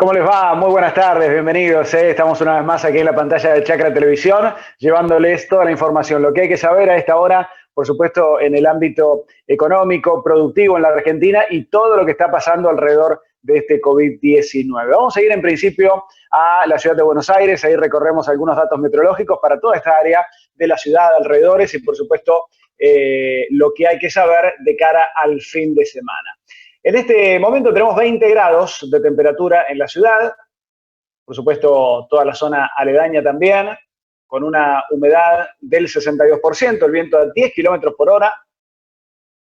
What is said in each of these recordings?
¿Cómo les va? Muy buenas tardes, bienvenidos. Estamos una vez más aquí en la pantalla de Chacra Televisión, llevándoles toda la información, lo que hay que saber a esta hora, por supuesto, en el ámbito económico, productivo en la Argentina y todo lo que está pasando alrededor de este COVID-19. Vamos a ir en principio a la ciudad de Buenos Aires, ahí recorremos algunos datos meteorológicos para toda esta área de la ciudad, alrededores y, por supuesto, lo que hay que saber de cara al fin de semana. En este momento tenemos 20 grados de temperatura en la ciudad, por supuesto toda la zona aledaña también, con una humedad del 62%, el viento a 10 kilómetros por hora,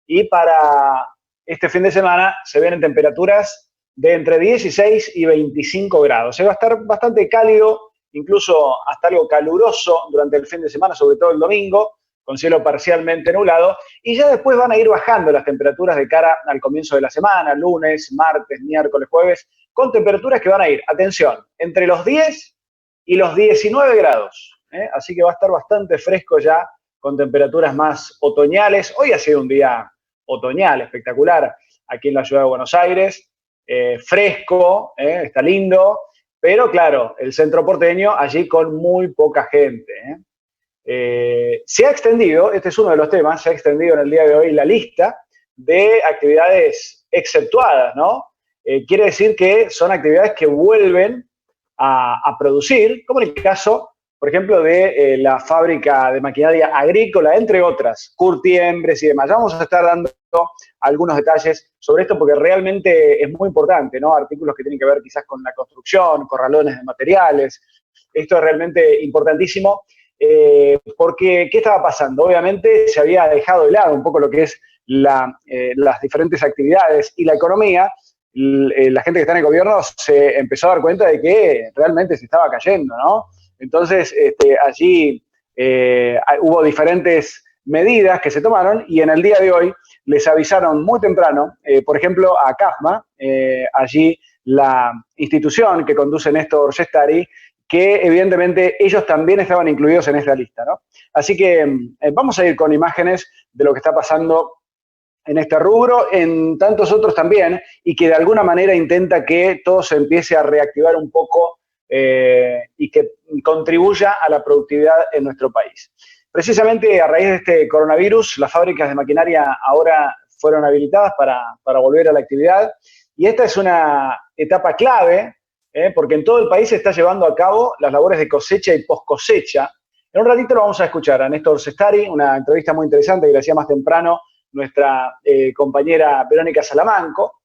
y para este fin de semana se vienen temperaturas de entre 16 y 25 grados. Se va a estar bastante cálido, incluso hasta algo caluroso durante el fin de semana, sobre todo el domingo, con cielo parcialmente nublado, y ya después van a ir bajando las temperaturas de cara al comienzo de la semana, lunes, martes, miércoles, jueves, con temperaturas que van a ir, atención, entre los 10 y los 19 grados. Así que va a estar bastante fresco ya, con temperaturas más otoñales. Hoy ha sido un día otoñal espectacular aquí en la ciudad de Buenos Aires, fresco, está lindo, pero claro, el centro porteño allí con muy poca gente. Se ha extendido, este es uno de los temas, se ha extendido en el día de hoy la lista de actividades exceptuadas, ¿no? Quiere decir que son actividades que vuelven a producir, como en el caso, por ejemplo, de la fábrica de maquinaria agrícola, entre otras, curtiembres y demás. Ya vamos a estar dando algunos detalles sobre esto porque realmente es muy importante, ¿no? Artículos que tienen que ver quizás con la construcción, corralones de materiales. Esto es realmente importantísimo. Porque, ¿qué estaba pasando? Obviamente se había dejado de lado un poco lo que es las diferentes actividades y la economía. La gente que está en el gobierno se empezó a dar cuenta de que realmente se estaba cayendo, ¿no? Entonces, allí hubo diferentes medidas que se tomaron y en el día de hoy les avisaron muy temprano, por ejemplo, a CAFMA, allí la institución que conduce Néstor Sestari, que evidentemente ellos también estaban incluidos en esta lista, ¿no? Así que vamos a ir con imágenes de lo que está pasando en este rubro, en tantos otros también, y que de alguna manera intenta que todo se empiece a reactivar un poco y que contribuya a la productividad en nuestro país. Precisamente a raíz de este coronavirus, las fábricas de maquinaria ahora fueron habilitadas para volver a la actividad, y esta es una etapa clave, porque en todo el país se está llevando a cabo las labores de cosecha y post cosecha. En un ratito lo vamos a escuchar a Néstor Sestari, una entrevista muy interesante que le hacía más temprano nuestra compañera Verónica Salamanco,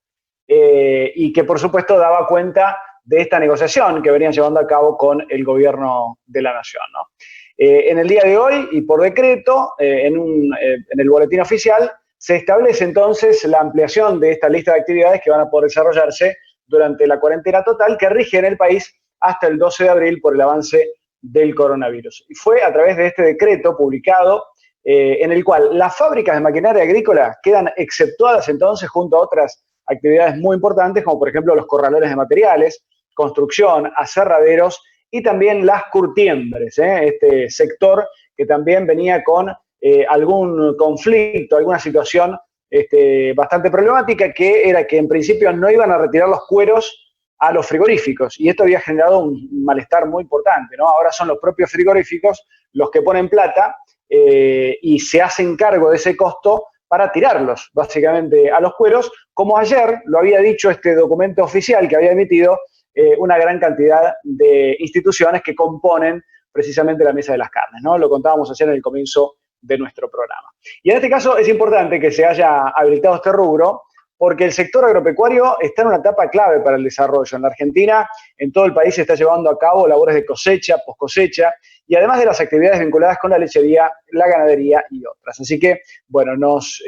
y que por supuesto daba cuenta de esta negociación que venían llevando a cabo con el gobierno de la nación, ¿no? En el día de hoy y por decreto, en el boletín oficial, se establece entonces la ampliación de esta lista de actividades que van a poder desarrollarse durante la cuarentena total que rige en el país hasta el 12 de abril por el avance del coronavirus. Y fue a través de este decreto publicado en el cual las fábricas de maquinaria agrícola quedan exceptuadas entonces junto a otras actividades muy importantes, como por ejemplo los corralones de materiales, construcción, aserraderos y también las curtiembres, este sector que también venía con algún conflicto, alguna situación bastante problemática, que era que en principio no iban a retirar los cueros a los frigoríficos, y esto había generado un malestar muy importante, ¿no? Ahora son los propios frigoríficos los que ponen plata y se hacen cargo de ese costo para tirarlos, básicamente, a los cueros, como ayer lo había dicho este documento oficial que había emitido una gran cantidad de instituciones que componen precisamente la mesa de las carnes, ¿no? Lo contábamos ayer en el comienzo de nuestro programa. Y en este caso es importante que se haya habilitado este rubro, porque el sector agropecuario está en una etapa clave para el desarrollo. En la Argentina, en todo el país se está llevando a cabo labores de cosecha, post cosecha, y además de las actividades vinculadas con la lechería, la ganadería y otras. Así que, bueno, nos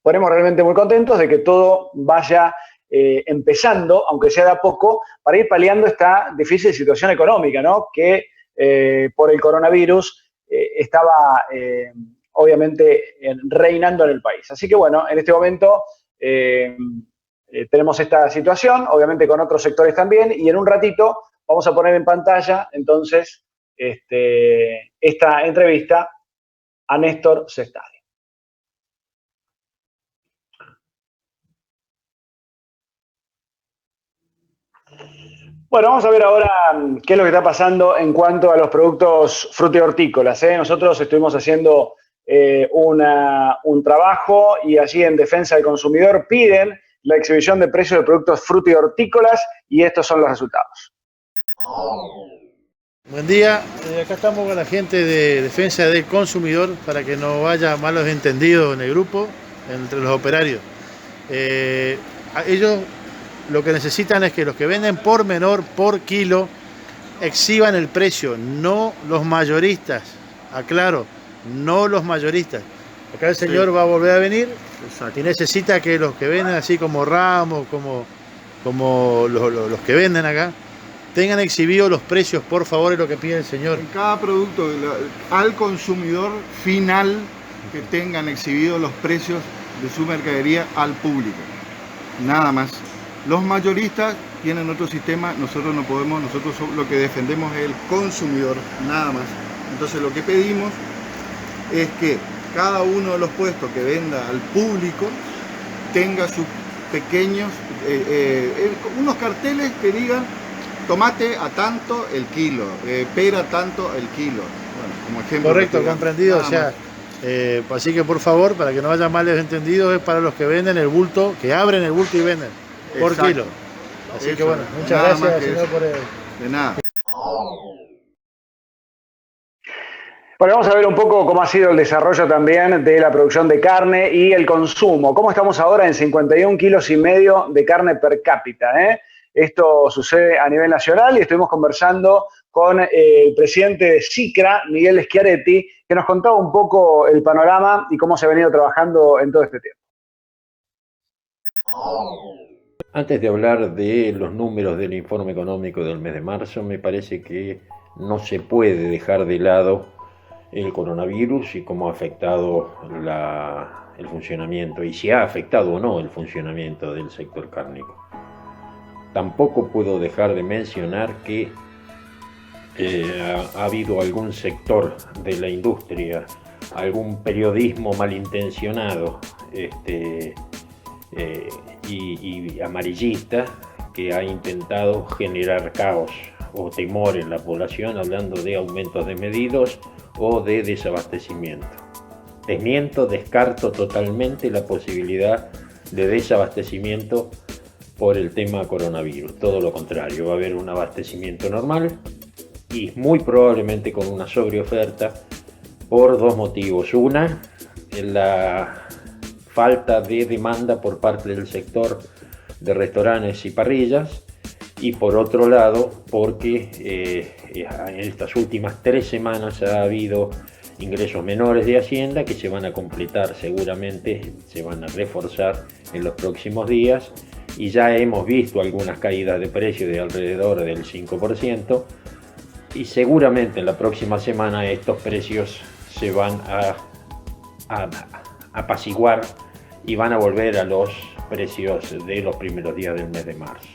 ponemos realmente muy contentos de que todo vaya empezando, aunque sea de a poco, para ir paliando esta difícil situación económica, ¿no? Que por el coronavirus estaba obviamente reinando en el país. Así que bueno, en este momento tenemos esta situación, obviamente con otros sectores también, y en un ratito vamos a poner en pantalla entonces esta entrevista a Néstor Sestari. Bueno, vamos a ver ahora qué es lo que está pasando en cuanto a los productos frutihortícolas. Nosotros estuvimos haciendo un trabajo y allí en Defensa del Consumidor piden la exhibición de precios de productos frutihortícolas y estos son los resultados. Buen día, acá estamos con la gente de Defensa del Consumidor para que no haya malos entendidos en el grupo, entre los operarios. Ellos lo que necesitan es que los que venden por menor, por kilo, exhiban el precio, no los mayoristas. Aclaro, no los mayoristas. Acá el señor va a volver a venir. Exacto. Y necesita que los que venden así como Ramos, como los que venden acá, tengan exhibidos los precios, por favor, es lo que pide el señor. En cada producto, al consumidor final, que tengan exhibidos los precios de su mercadería al público. Nada más. Los mayoristas tienen otro sistema, nosotros no podemos, nosotros lo que defendemos es el consumidor, nada más. Entonces lo que pedimos es que cada uno de los puestos que venda al público tenga sus pequeños, unos carteles que digan tomate a tanto el kilo, pera a tanto el kilo. Bueno, como ejemplo. Correcto, comprendido. O sea, así que por favor, para que no haya males entendidos, es para los que venden el bulto, que abren el bulto y venden por Exacto. Kilo. Así eso, que bueno, muchas gracias, señor, por el... De nada. Bueno, vamos a ver un poco cómo ha sido el desarrollo también de la producción de carne y el consumo. ¿Cómo estamos ahora en 51,5 kilos de carne per cápita? Esto sucede a nivel nacional y estuvimos conversando con el presidente de SICRA, Miguel Schiaretti, que nos contaba un poco el panorama y cómo se ha venido trabajando en todo este tiempo. Antes de hablar de los números del informe económico del mes de marzo, me parece que no se puede dejar de lado el coronavirus y cómo ha afectado el funcionamiento, y si ha afectado o no el funcionamiento del sector cárnico. Tampoco puedo dejar de mencionar que ha habido algún sector de la industria, algún periodismo malintencionado y amarillista que ha intentado generar caos o temor en la población hablando de aumentos de medidos o de desabastecimiento. Descarto totalmente la posibilidad de desabastecimiento por el tema coronavirus. Todo lo contrario, va a haber un abastecimiento normal y muy probablemente con una sobreoferta por dos motivos. Una, la falta de demanda por parte del sector de restaurantes y parrillas, y por otro lado porque en estas últimas 3 semanas ha habido ingresos menores de Hacienda que se van a completar seguramente, se van a reforzar en los próximos días, y ya hemos visto algunas caídas de precio de alrededor del 5%, y seguramente en la próxima semana estos precios se van a apaciguar y van a volver a los precios de los primeros días del mes de marzo.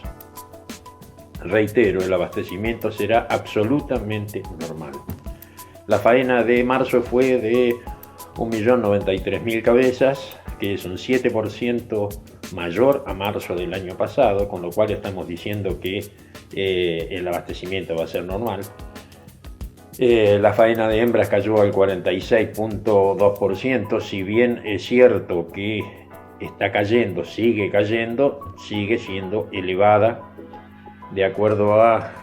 Reitero, el abastecimiento será absolutamente normal. La faena de marzo fue de 1.093.000 cabezas, que es un 7% mayor a marzo del año pasado, con lo cual estamos diciendo que el abastecimiento va a ser normal. La faena de hembras cayó al 46.2%, si bien es cierto que está cayendo, sigue siendo elevada de acuerdo a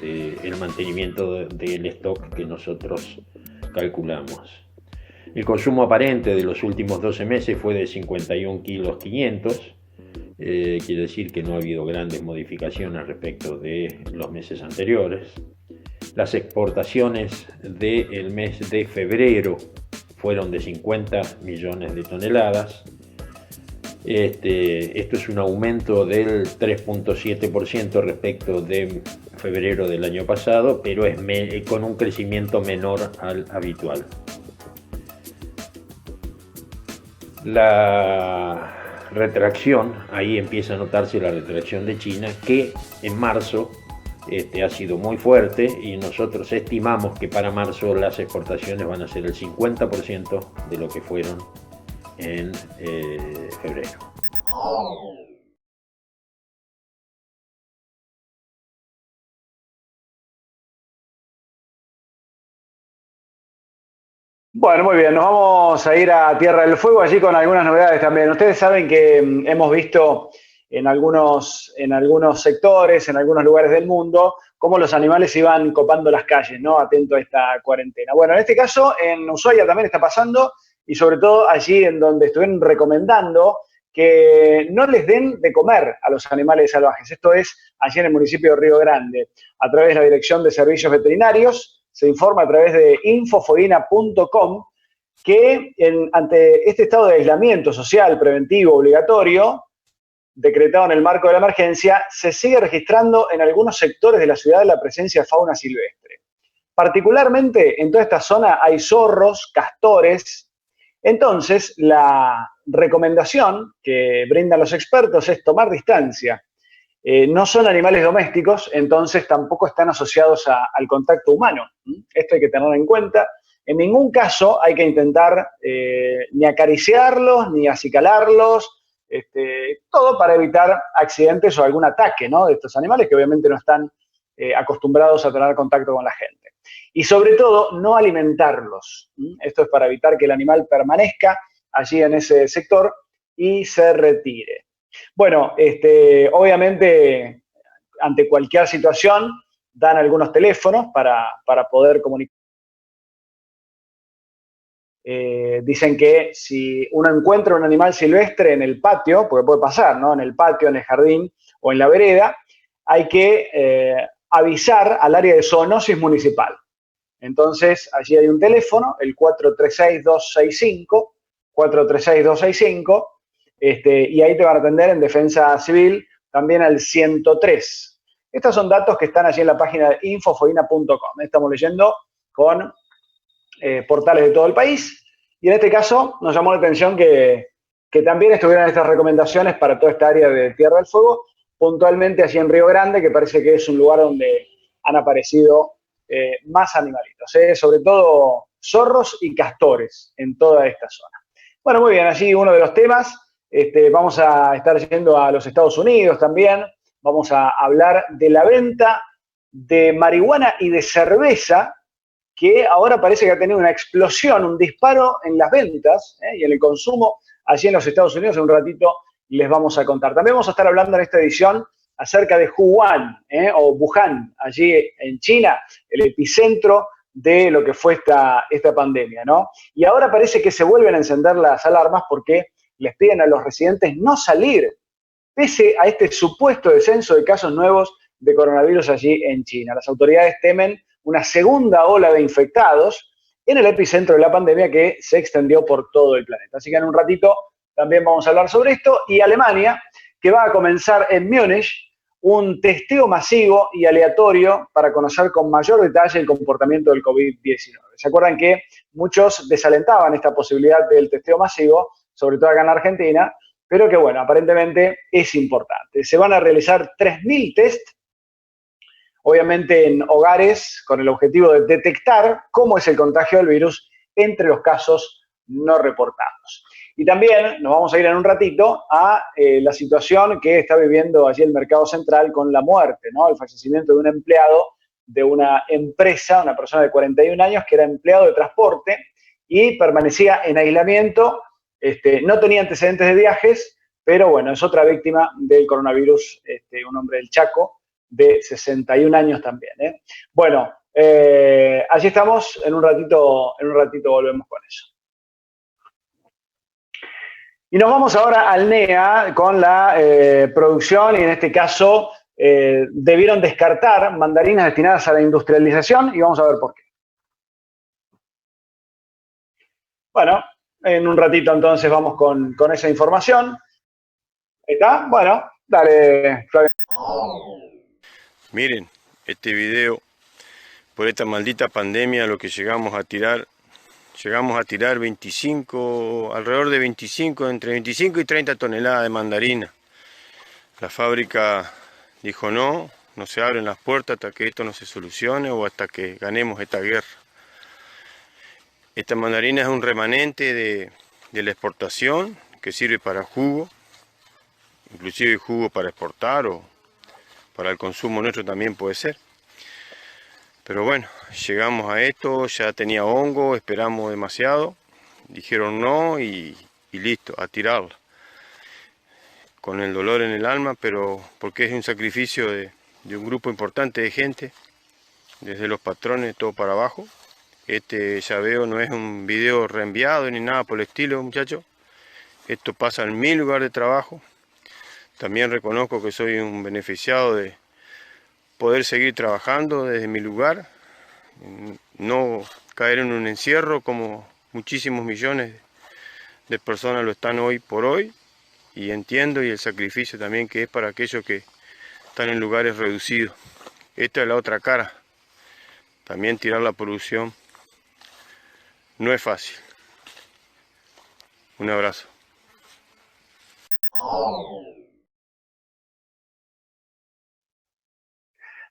el mantenimiento del stock que nosotros calculamos. El consumo aparente de los últimos 12 meses fue de 51,5 kilos, quiere decir que no ha habido grandes modificaciones respecto de los meses anteriores. Las exportaciones del mes de febrero fueron de 50 millones de toneladas. Esto es un aumento del 3.7% respecto de febrero del año pasado, pero es con un crecimiento menor al habitual. La retracción, ahí empieza a notarse la retracción de China, que en marzo ha sido muy fuerte, y nosotros estimamos que para marzo las exportaciones van a ser el 50% de lo que fueron en febrero. Bueno, muy bien, nos vamos a ir a Tierra del Fuego allí con algunas novedades también. Ustedes saben que hemos visto en algunos sectores, en algunos lugares del mundo, cómo los animales iban copando las calles, ¿no? Atento a esta cuarentena. Bueno, en este caso, en Ushuaia también está pasando, y sobre todo allí en donde estuvieron recomendando que no les den de comer a los animales salvajes. Esto es allí en el municipio de Río Grande. A través de la Dirección de Servicios Veterinarios se informa a través de infofoina.com que ante este estado de aislamiento social preventivo obligatorio, decretado en el marco de la emergencia, se sigue registrando en algunos sectores de la ciudad la presencia de fauna silvestre. Particularmente en toda esta zona hay zorros, castores. Entonces, la recomendación que brindan los expertos es tomar distancia. No son animales domésticos, entonces tampoco están asociados al contacto humano. Esto hay que tenerlo en cuenta. En ningún caso hay que intentar ni acariciarlos, ni acicalarlos, todo para evitar accidentes o algún ataque, ¿no?, de estos animales que obviamente no están acostumbrados a tener contacto con la gente. Y sobre todo, no alimentarlos. Esto es para evitar que el animal permanezca allí en ese sector y se retire. Bueno, obviamente, ante cualquier situación, dan algunos teléfonos para poder comunicar. Dicen que si uno encuentra un animal silvestre en el patio, porque puede pasar, ¿no?, en el patio, en el jardín o en la vereda, hay que avisar al área de zoonosis municipal. Entonces, allí hay un teléfono, el 436-265, 436-265, y ahí te van a atender en Defensa Civil, también al 103. Estos son datos que están allí en la página de infofoina.com. Estamos leyendo con portales de todo el país, y en este caso nos llamó la atención que también estuvieran estas recomendaciones para toda esta área de Tierra del Fuego, puntualmente allí en Río Grande, que parece que es un lugar donde han aparecido más animalitos, sobre todo zorros y castores en toda esta zona. Bueno, muy bien, allí uno de los temas. Vamos a estar yendo a los Estados Unidos también. Vamos a hablar de la venta de marihuana y de cerveza, que ahora parece que ha tenido una explosión, un disparo en las ventas y en el consumo allí en los Estados Unidos. En un ratito les vamos a contar. También vamos a estar hablando en esta edición acerca de Wuhan, o Wuhan, allí en China, el epicentro de lo que fue esta pandemia, ¿no? Y ahora parece que se vuelven a encender las alarmas porque les piden a los residentes no salir, pese a este supuesto descenso de casos nuevos de coronavirus allí en China. Las autoridades temen una segunda ola de infectados en el epicentro de la pandemia que se extendió por todo el planeta. Así que en un ratito también vamos a hablar sobre esto. Y Alemania, que va a comenzar en Múnich un testeo masivo y aleatorio para conocer con mayor detalle el comportamiento del COVID-19. ¿Se acuerdan que muchos desalentaban esta posibilidad del testeo masivo, sobre todo acá en Argentina, pero que, bueno, aparentemente es importante? Se van a realizar 3.000 test, obviamente en hogares, con el objetivo de detectar cómo es el contagio del virus entre los casos no reportados. Y también nos vamos a ir en un ratito a la situación que está viviendo allí el Mercado Central con la muerte, ¿no?, el fallecimiento de un empleado de una empresa, una persona de 41 años que era empleado de transporte y permanecía en aislamiento, no tenía antecedentes de viajes, pero bueno, es otra víctima del coronavirus, un hombre del Chaco de 61 años también. Bueno, allí estamos, en un ratito volvemos con eso. Y nos vamos ahora al NEA con la producción, y en este caso debieron descartar mandarinas destinadas a la industrialización, y vamos a ver por qué. Bueno, en un ratito entonces vamos con esa información. ¿Está? Bueno, dale, Flavio. Miren, este video, por esta maldita pandemia, lo que llegamos a tirar 25, alrededor de 25, entre 25 y 30 toneladas de mandarina. La fábrica dijo no se abren las puertas hasta que esto no se solucione o hasta que ganemos esta guerra. Esta mandarina es un remanente de la exportación que sirve para jugo, inclusive jugo para exportar o para el consumo nuestro también puede ser. Pero bueno, llegamos a esto, ya tenía hongo, esperamos demasiado, dijeron no y listo, a tirarla. Con el dolor en el alma, pero porque es un sacrificio de un grupo importante de gente, desde los patrones todo para abajo. Este llaveo no es un video reenviado ni nada por el estilo, muchachos. Esto pasa en mi lugar de trabajo. También reconozco que soy un beneficiado de poder seguir trabajando desde mi lugar, no caer en un encierro como muchísimos millones de personas lo están hoy por hoy, y entiendo y el sacrificio también que es para aquellos que están en lugares reducidos. Esta es la otra cara. También tirar la producción no es fácil. Un abrazo.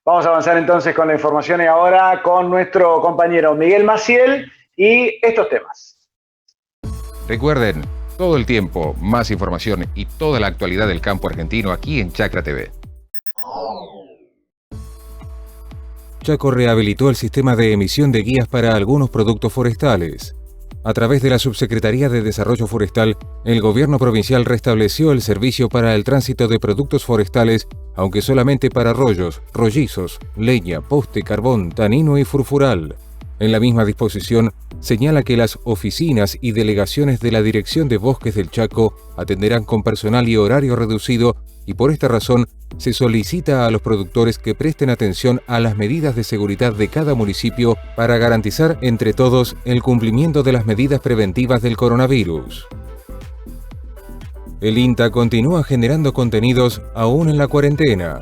Vamos a avanzar entonces con la información y ahora con nuestro compañero Miguel Maciel y estos temas. Recuerden, todo el tiempo, más información y toda la actualidad del campo argentino aquí en Chacra TV. Chaco rehabilitó el sistema de emisión de guías para algunos productos forestales. A través de la Subsecretaría de Desarrollo Forestal, el gobierno provincial restableció el servicio para el tránsito de productos forestales, aunque solamente para rollos, rollizos, leña, poste, carbón, tanino y furfural. En la misma disposición, señala que las oficinas y delegaciones de la Dirección de Bosques del Chaco atenderán con personal y horario reducido, y por esta razón se solicita a los productores que presten atención a las medidas de seguridad de cada municipio para garantizar entre todos el cumplimiento de las medidas preventivas del coronavirus. El INTA continúa generando contenidos aún en la cuarentena.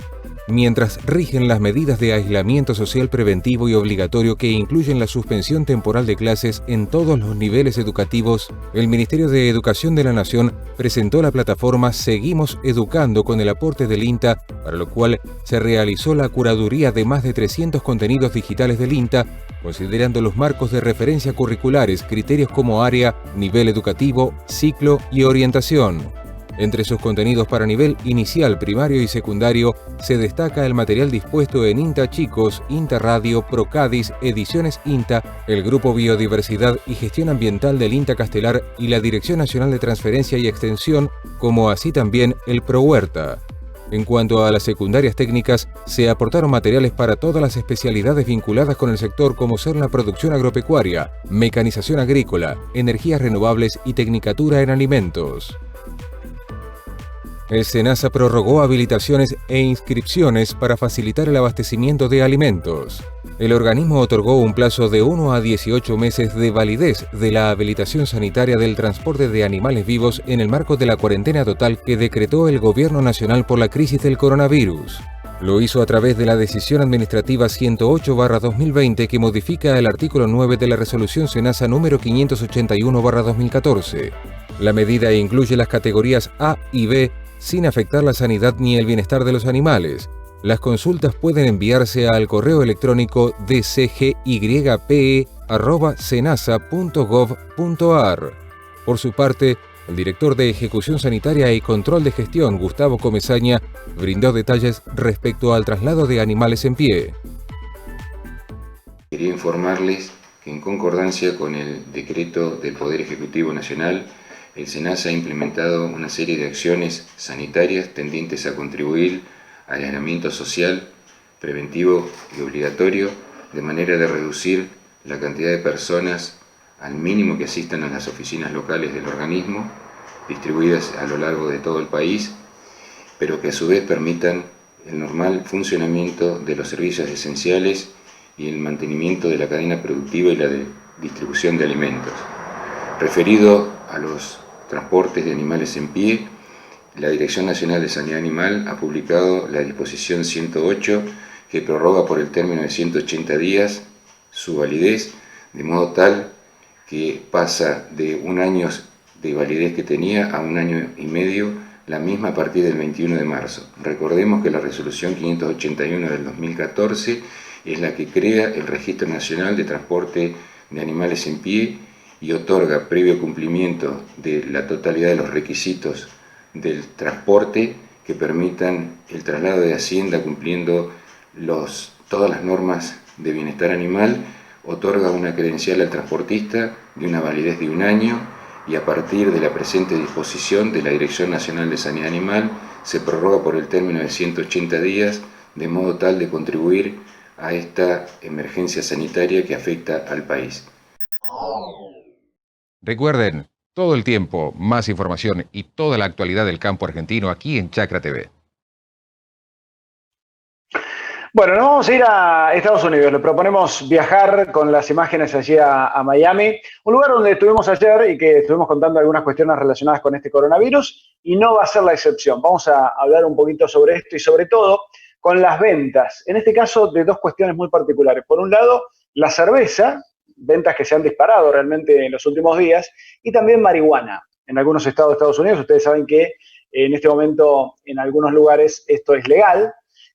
Mientras rigen las medidas de aislamiento social preventivo y obligatorio que incluyen la suspensión temporal de clases en todos los niveles educativos, el Ministerio de Educación de la Nación presentó la plataforma Seguimos Educando con el aporte del INTA, para lo cual se realizó la curaduría de más de 300 contenidos digitales del INTA, considerando los marcos de referencia curriculares, criterios como área, nivel educativo, ciclo y orientación. Entre sus contenidos para nivel inicial, primario y secundario, se destaca el material dispuesto en INTA Chicos, INTA Radio, Procadis, Ediciones INTA, el Grupo Biodiversidad y Gestión Ambiental del INTA Castelar y la Dirección Nacional de Transferencia y Extensión, como así también el ProHuerta. En cuanto a las secundarias técnicas, se aportaron materiales para todas las especialidades vinculadas con el sector, como ser la producción agropecuaria, mecanización agrícola, energías renovables y tecnicatura en alimentos. El SENASA prorrogó habilitaciones e inscripciones para facilitar el abastecimiento de alimentos. El organismo otorgó un plazo de 1 a 18 meses de validez de la habilitación sanitaria del transporte de animales vivos en el marco de la cuarentena total que decretó el Gobierno Nacional por la crisis del coronavirus. Lo hizo a través de la Decisión Administrativa 108/2020 que modifica el artículo 9 de la Resolución SENASA número 581/2014. La medida incluye las categorías A y B sin afectar la sanidad ni el bienestar de los animales. Las consultas pueden enviarse al correo electrónico dcgype@senasa.gov.ar. Por su parte, el director de Ejecución Sanitaria y Control de Gestión, Gustavo Comesaña, brindó detalles respecto al traslado de animales en pie. Quería informarles que en concordancia con el decreto del Poder Ejecutivo Nacional, el SENASA ha implementado una serie de acciones sanitarias tendientes a contribuir al aislamiento social, preventivo y obligatorio, de manera de reducir la cantidad de personas al mínimo que asistan a las oficinas locales del organismo, distribuidas a lo largo de todo el país, pero que a su vez permitan el normal funcionamiento de los servicios esenciales y el mantenimiento de la cadena productiva y la de distribución de alimentos. Referido a los transportes de animales en pie, la Dirección Nacional de Sanidad Animal ha publicado la disposición 108 que prorroga por el término de 180 días su validez, de modo tal que pasa de un año de validez que tenía a 1 año y medio, la misma a partir del 21 de marzo. Recordemos que la resolución 581 del 2014 es la que crea el Registro Nacional de Transporte de Animales en Pie y otorga, previo cumplimiento de la totalidad de los requisitos del transporte, que permitan el traslado de hacienda cumpliendo todas las normas de bienestar animal otorga una credencial al transportista de una validez de 1 año y a partir de la presente disposición de la Dirección Nacional de Sanidad Animal se prorroga por el término de 180 días de modo tal de contribuir a esta emergencia sanitaria que afecta al país. Recuerden, todo el tiempo, más información y toda la actualidad del campo argentino aquí en Chacra TV. Bueno, nos vamos a ir a Estados Unidos. Le proponemos viajar con las imágenes allí a Miami, un lugar donde estuvimos ayer y que estuvimos contando algunas cuestiones relacionadas con este coronavirus, y no va a ser la excepción. Vamos a hablar un poquito sobre esto y sobre todo con las ventas, en este caso de dos cuestiones muy particulares. Por un lado, la cerveza, ventas que se han disparado realmente en los últimos días, y también marihuana. En algunos estados de Estados Unidos, ustedes saben que en este momento en algunos lugares esto es legal.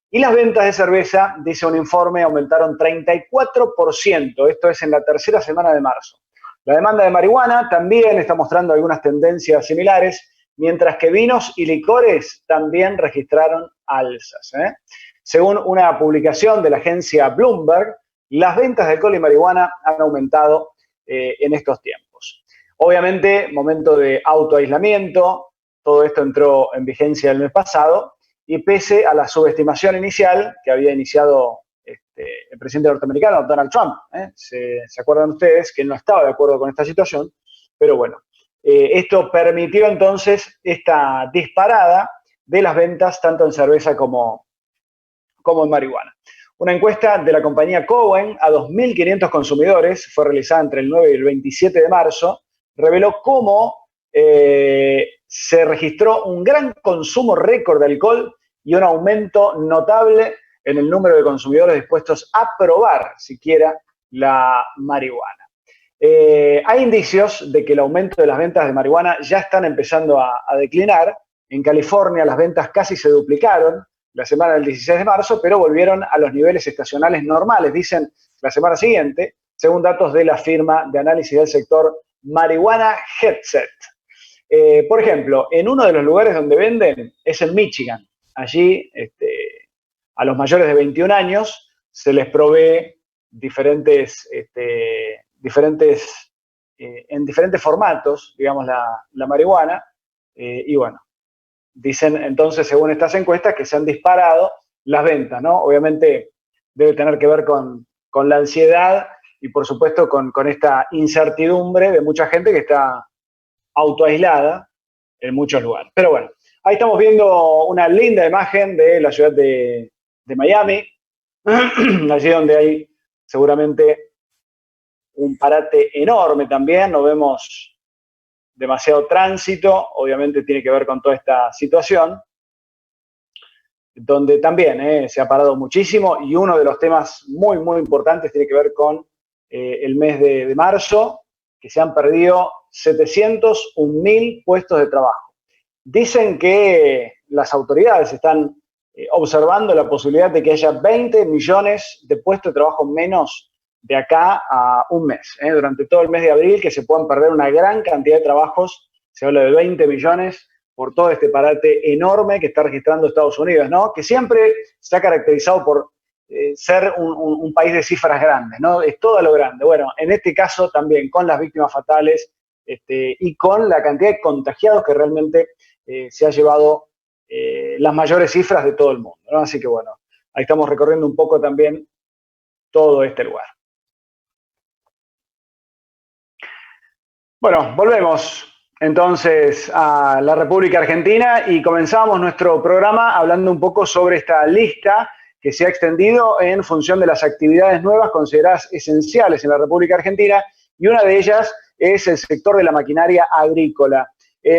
Y las ventas de cerveza, dice un informe, aumentaron 34%, esto es en la tercera semana de marzo. La demanda de marihuana también está mostrando algunas tendencias similares, mientras que vinos y licores también registraron alzas. Según una publicación de la agencia Bloomberg, las ventas de alcohol y marihuana han aumentado en estos tiempos. Obviamente, momento de autoaislamiento, todo esto entró en vigencia el mes pasado, y pese a la subestimación inicial que había iniciado el presidente norteamericano, Donald Trump, ¿se acuerdan ustedes que él no estaba de acuerdo con esta situación? Pero bueno, esto permitió entonces esta disparada de las ventas tanto en cerveza como en marihuana. Una encuesta de la compañía Cowen a 2.500 consumidores, fue realizada entre el 9 y el 27 de marzo, reveló cómo se registró un gran consumo récord de alcohol y un aumento notable en el número de consumidores dispuestos a probar siquiera la marihuana. Hay indicios de que el aumento de las ventas de marihuana ya están empezando a declinar. En California las ventas casi se duplicaron la semana del 16 de marzo, pero volvieron a los niveles estacionales normales, dicen, la semana siguiente, según datos de la firma de análisis del sector Marijuana Headset. Por ejemplo, en uno de los lugares donde venden es en Michigan. Allí a los mayores de 21 años se les provee en diferentes formatos, digamos, la marihuana. Y bueno, dicen entonces, según estas encuestas, que se han disparado las ventas, ¿no? Obviamente debe tener que ver con la ansiedad y por supuesto con esta incertidumbre de mucha gente que está autoaislada en muchos lugares. Pero bueno, ahí estamos viendo una linda imagen de la ciudad de Miami, allí donde hay seguramente un parate enorme también, no vemos demasiado tránsito, obviamente tiene que ver con toda esta situación, donde también se ha parado muchísimo, y uno de los temas muy, muy importantes tiene que ver con el mes de marzo, que se han perdido 701.000 puestos de trabajo. Dicen que las autoridades están observando la posibilidad de que haya 20 millones de puestos de trabajo menos de acá a un mes. Durante todo el mes de abril, que se puedan perder una gran cantidad de trabajos, se habla de 20 millones por todo este parate enorme que está registrando Estados Unidos, ¿no? Que siempre se ha caracterizado por ser un país de cifras grandes, ¿no? Es todo a lo grande. Bueno, en este caso también con las víctimas fatales y con la cantidad de contagiados que realmente se ha llevado las mayores cifras de todo el mundo, ¿no? Así que bueno, ahí estamos recorriendo un poco también todo este lugar. Bueno, volvemos entonces a la República Argentina y comenzamos nuestro programa hablando un poco sobre esta lista que se ha extendido en función de las actividades nuevas consideradas esenciales en la República Argentina, y una de ellas es el sector de la maquinaria agrícola.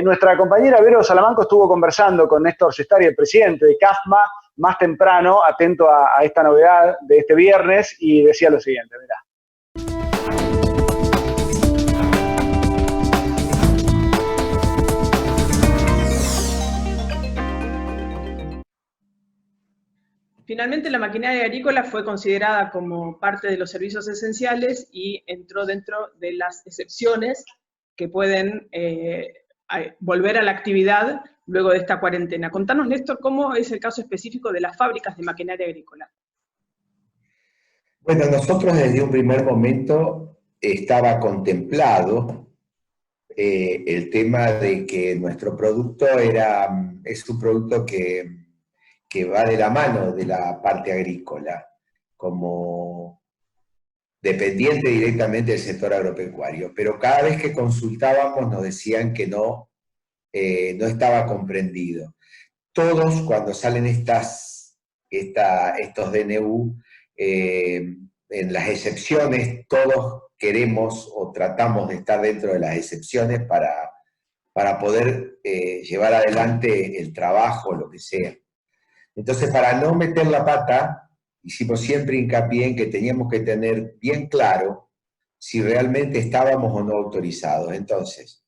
Nuestra compañera Vero Salamanco estuvo conversando con Néstor Sestari, el presidente de CAFMA, más temprano, atento a esta novedad de este viernes, y decía lo siguiente, mirá. Finalmente, la maquinaria agrícola fue considerada como parte de los servicios esenciales y entró dentro de las excepciones que pueden volver a la actividad luego de esta cuarentena. Contanos, Néstor, cómo es el caso específico de las fábricas de maquinaria agrícola. Bueno, nosotros desde un primer momento estaba contemplado el tema de que nuestro producto es un producto que va de la mano de la parte agrícola, como dependiente directamente del sector agropecuario. Pero cada vez que consultábamos nos decían que no estaba comprendido. Todos, cuando salen estos DNU, en las excepciones, todos queremos o tratamos de estar dentro de las excepciones para poder llevar adelante el trabajo, lo que sea. Entonces, para no meter la pata, hicimos siempre hincapié en que teníamos que tener bien claro si realmente estábamos o no autorizados. Entonces,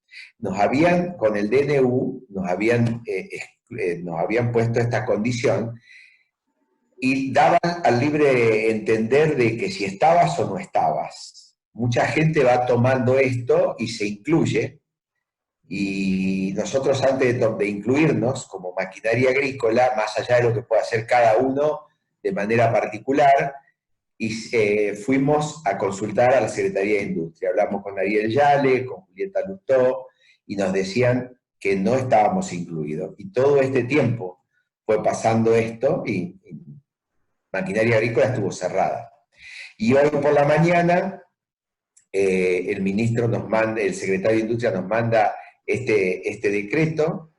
con el DNU, nos habían puesto esta condición y daban al libre entender de que si estabas o no estabas. Mucha gente va tomando esto y se incluye, y nosotros antes de incluirnos como maquinaria agrícola, más allá de lo que pueda hacer cada uno de manera particular, fuimos a consultar a la Secretaría de Industria. Hablamos con Ariel Yale, con Julieta Lutó, y nos decían que no estábamos incluidos. Y todo este tiempo fue pasando esto y maquinaria agrícola estuvo cerrada. Y hoy por la mañana el secretario de Industria nos manda este decreto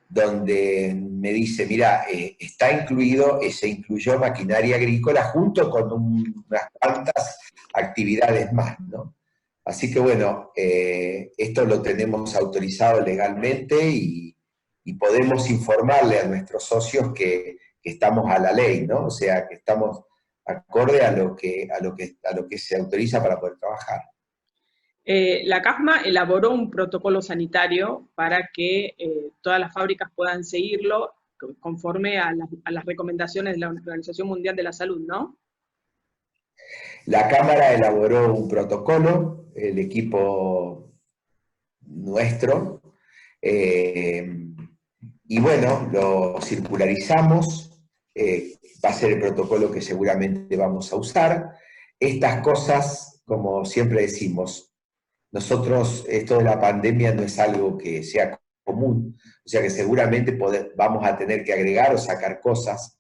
donde me dice, mira, está incluido, se incluyó maquinaria agrícola junto con unas cuantas actividades más, ¿no? Así que bueno, esto lo tenemos autorizado legalmente y podemos informarle a nuestros socios que estamos a la ley, ¿no? O sea, que estamos acorde a lo que se autoriza para poder trabajar. La CAFMA elaboró un protocolo sanitario para que todas las fábricas puedan seguirlo conforme a las recomendaciones de la Organización Mundial de la Salud, ¿no? La Cámara elaboró un protocolo, el equipo nuestro, y bueno, lo circularizamos, va a ser el protocolo que seguramente vamos a usar. Estas cosas, como siempre decimos, nosotros, esto de la pandemia no es algo que sea común, o sea que seguramente vamos a tener que agregar o sacar cosas,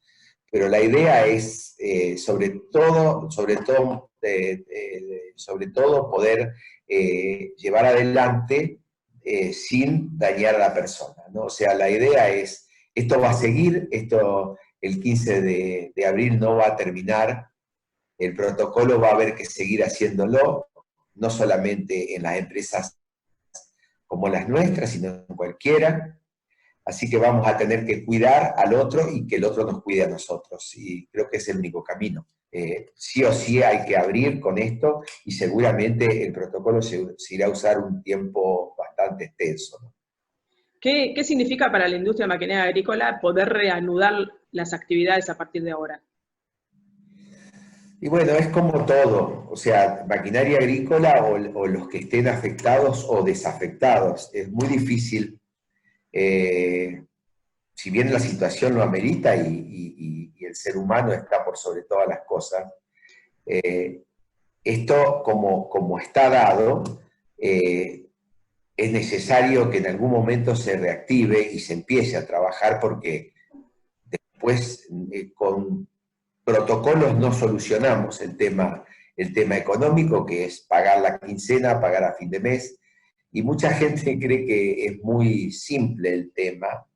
pero la idea es, sobre todo poder llevar adelante sin dañar a la persona, ¿no? O sea, la idea es, esto va a seguir, el 15 de abril no va a terminar, el protocolo va a haber que seguir haciéndolo, no solamente en las empresas como las nuestras, sino en cualquiera. Así que vamos a tener que cuidar al otro y que el otro nos cuide a nosotros. Y creo que es el único camino. Sí o sí hay que abrir con esto y seguramente el protocolo se irá a usar un tiempo bastante extenso, ¿no? ¿Qué significa para la industria maquinaria agrícola poder reanudar las actividades a partir de ahora? Y bueno, es como todo, o sea, maquinaria agrícola o los que estén afectados o desafectados. Es muy difícil, si bien la situación lo amerita y el ser humano está por sobre todas las cosas, esto como está dado, es necesario que en algún momento se reactive y se empiece a trabajar porque después con protocolos no solucionamos el tema económico, que es pagar la quincena, pagar a fin de mes, y mucha gente cree que es muy simple el tema,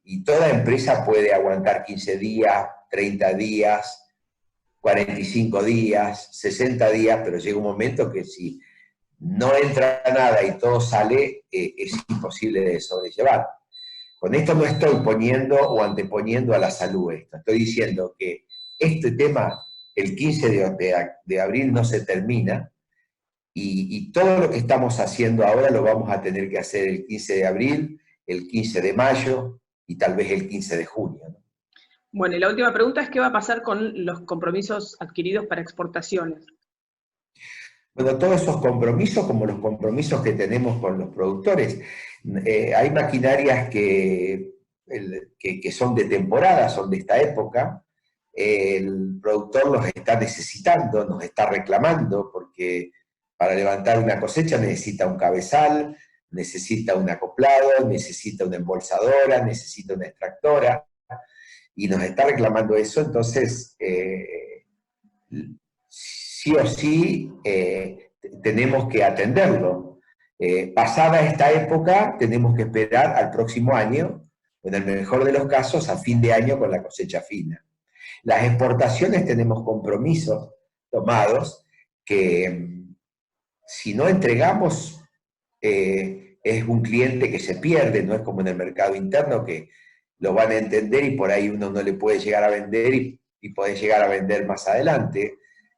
y toda empresa puede aguantar 15 días, 30 días, 45 días, 60 días, pero llega un momento que si no entra nada y todo sale, es imposible de sobrellevar. Con esto no estoy poniendo o anteponiendo a la salud esto, estoy diciendo que este tema, el 15 de abril no se termina, y todo lo que estamos haciendo ahora lo vamos a tener que hacer el 15 de abril, el 15 de mayo y tal vez el 15 de junio, ¿no? Bueno, y la última pregunta es, ¿qué va a pasar con los compromisos adquiridos para exportaciones? Bueno, todos esos compromisos, como los compromisos que tenemos con los productores, hay maquinarias que son de temporada, son de esta época, el productor los está necesitando, nos está reclamando, porque para levantar una cosecha necesita un cabezal, necesita un acoplado, necesita una embolsadora, necesita una extractora, y nos está reclamando eso. Entonces sí o sí tenemos que atenderlo. Pasada esta época, tenemos que esperar al próximo año, o en el mejor de los casos, a fin de año con la cosecha fina. Las exportaciones tenemos compromisos tomados que si no entregamos es un cliente que se pierde, no es como en el mercado interno que lo van a entender y por ahí uno no le puede llegar a vender y puede llegar a vender más adelante.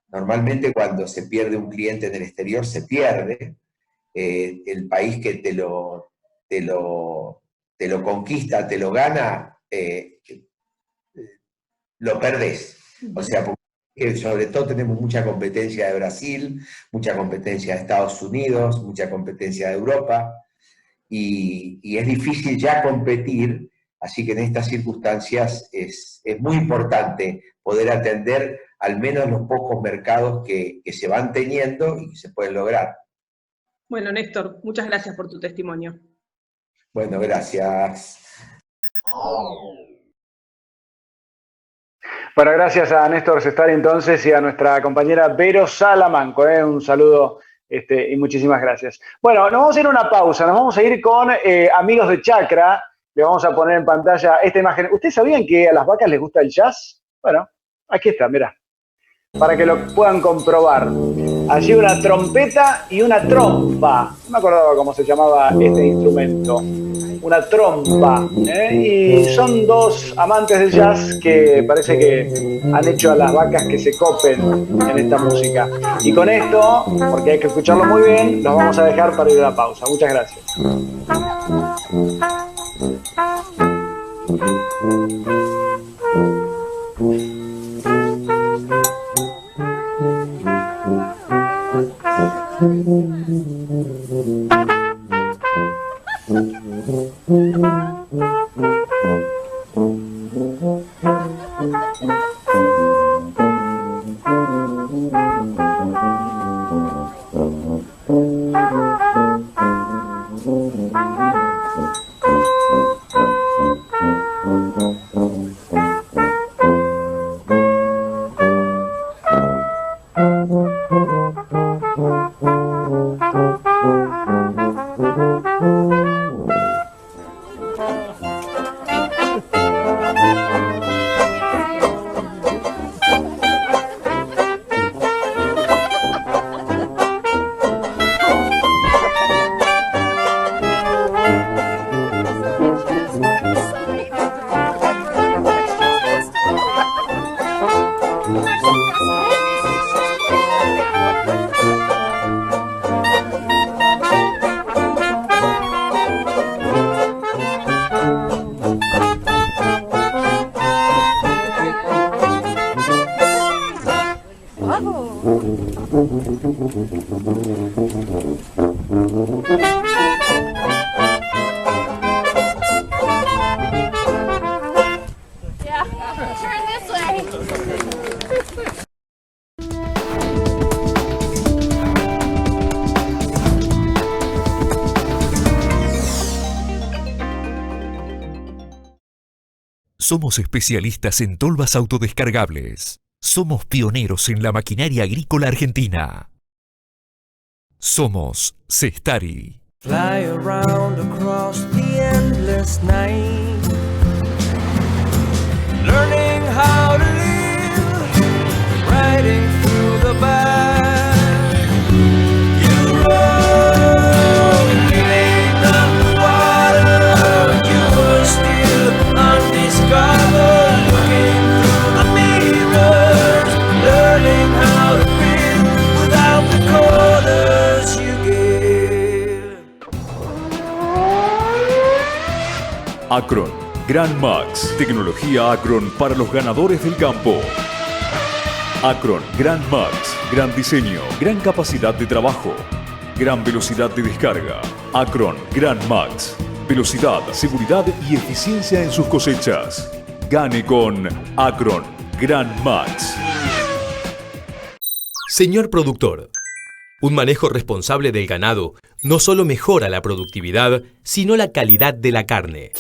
Normalmente cuando se pierde un cliente en el exterior se pierde. El país que te lo conquista, te lo gana, lo perdés. O sea, porque sobre todo tenemos mucha competencia de Brasil, mucha competencia de Estados Unidos, mucha competencia de Europa, y es difícil ya competir, así que en estas circunstancias es muy importante poder atender al menos los pocos mercados que se van teniendo y que se pueden lograr. Bueno, Néstor, muchas gracias por tu testimonio. Bueno, gracias. Bueno, gracias a Néstor Sestari entonces y a nuestra compañera Vero Salamanco. Un saludo y muchísimas gracias. Bueno, nos vamos a ir a una pausa, nos vamos a ir con amigos de Chacra. Le vamos a poner en pantalla esta imagen. ¿Ustedes sabían que a las vacas les gusta el jazz? Bueno, aquí está, mirá, para que lo puedan comprobar. Allí una trompeta y una trompa. No me acordaba cómo se llamaba este instrumento. Una trompa. Y son dos amantes del jazz que parece que han hecho a las vacas que se copen en esta música. Y con esto, porque hay que escucharlo muy bien, los vamos a dejar para ir a la pausa. Muchas gracias. Somos especialistas en tolvas autodescargables. Somos pioneros en la maquinaria agrícola argentina. Somos Sestari. Fly around across the endless night, learning how to live, riding through the back. You roll, feeling underwater, you were still undiscovered, looking through the mirrors, learning how to breathe without the quarters you give. Acron, Gran Max, tecnología Acron para los ganadores del campo. Acron, Gran Max, gran diseño, gran capacidad de trabajo, gran velocidad de descarga. Acron, Gran Max, velocidad, seguridad y eficiencia en sus cosechas. Gane con Acron. Gran Max. Señor productor, un manejo responsable del ganado no solo mejora la productividad, sino la calidad de la carne.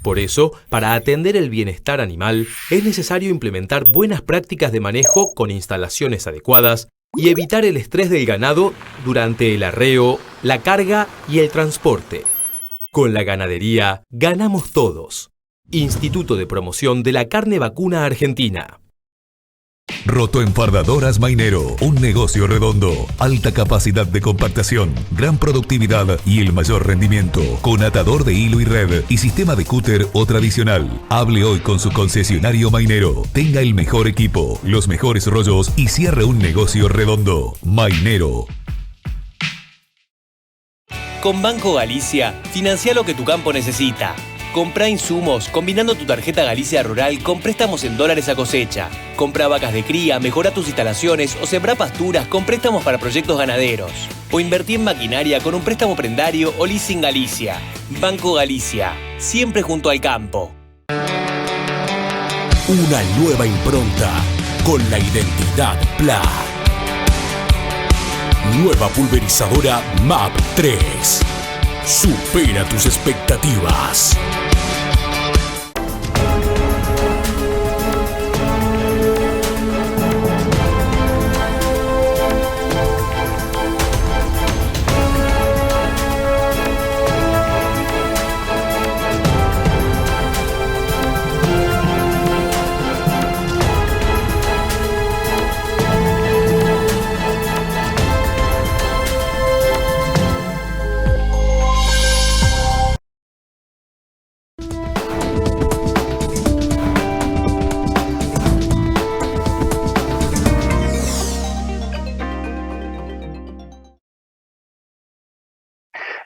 Por eso, para atender el bienestar animal, es necesario implementar buenas prácticas de manejo con instalaciones adecuadas y evitar el estrés del ganado durante el arreo, la carga y el transporte. Con la ganadería, ganamos todos. Instituto de Promoción de la Carne Vacuna Argentina. Rotoenfardadoras Mainero, un negocio redondo, alta capacidad de compactación, gran productividad y el mayor rendimiento, con atador de hilo y red y sistema de cúter o tradicional. Hable hoy con su concesionario Mainero, tenga el mejor equipo, los mejores rollos y cierre un negocio redondo. Mainero. Con Banco Galicia, financia lo que tu campo necesita. Compra insumos combinando tu tarjeta Galicia Rural con préstamos en dólares a cosecha. Compra vacas de cría, mejora tus instalaciones o sembra pasturas con préstamos para proyectos ganaderos. O invertí en maquinaria con un préstamo prendario o leasing Galicia. Banco Galicia, siempre junto al campo. Una nueva impronta con la identidad PLA. Nueva pulverizadora MAP 3. Supera tus expectativas.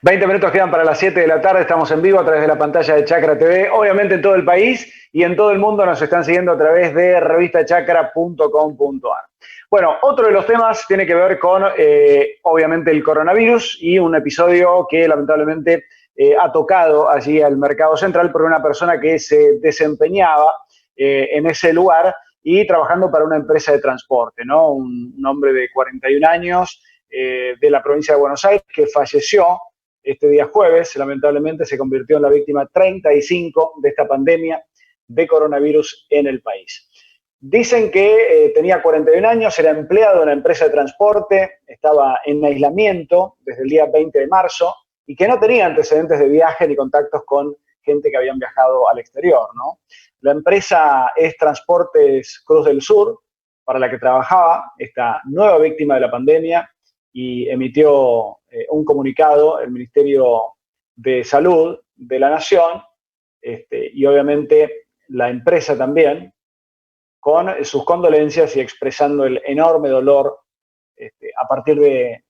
...20 minutos quedan para las 7 de la tarde, estamos en vivo a través de la pantalla de Chacra TV, obviamente en todo el país y en todo el mundo nos están siguiendo a través de revistachacra.com.ar. Bueno, otro de los temas tiene que ver con, obviamente, el coronavirus y un episodio que lamentablemente ha tocado allí al Mercado Central por una persona que se desempeñaba en ese lugar y trabajando para una empresa de transporte, ¿no? Un hombre de 41 años de la provincia de Buenos Aires que falleció este día jueves, lamentablemente se convirtió en la víctima 35 de esta pandemia de coronavirus en el país. Dicen que tenía 41 años, era empleado de una empresa de transporte, estaba en aislamiento desde el día 20 de marzo y que no tenía antecedentes de viaje ni contactos con gente que habían viajado al exterior, ¿no? La empresa es Transportes Cruz del Sur, para la que trabajaba esta nueva víctima de la pandemia, y emitió un comunicado el Ministerio de Salud de la Nación, y obviamente la empresa también, con sus condolencias y expresando el enorme dolor a partir de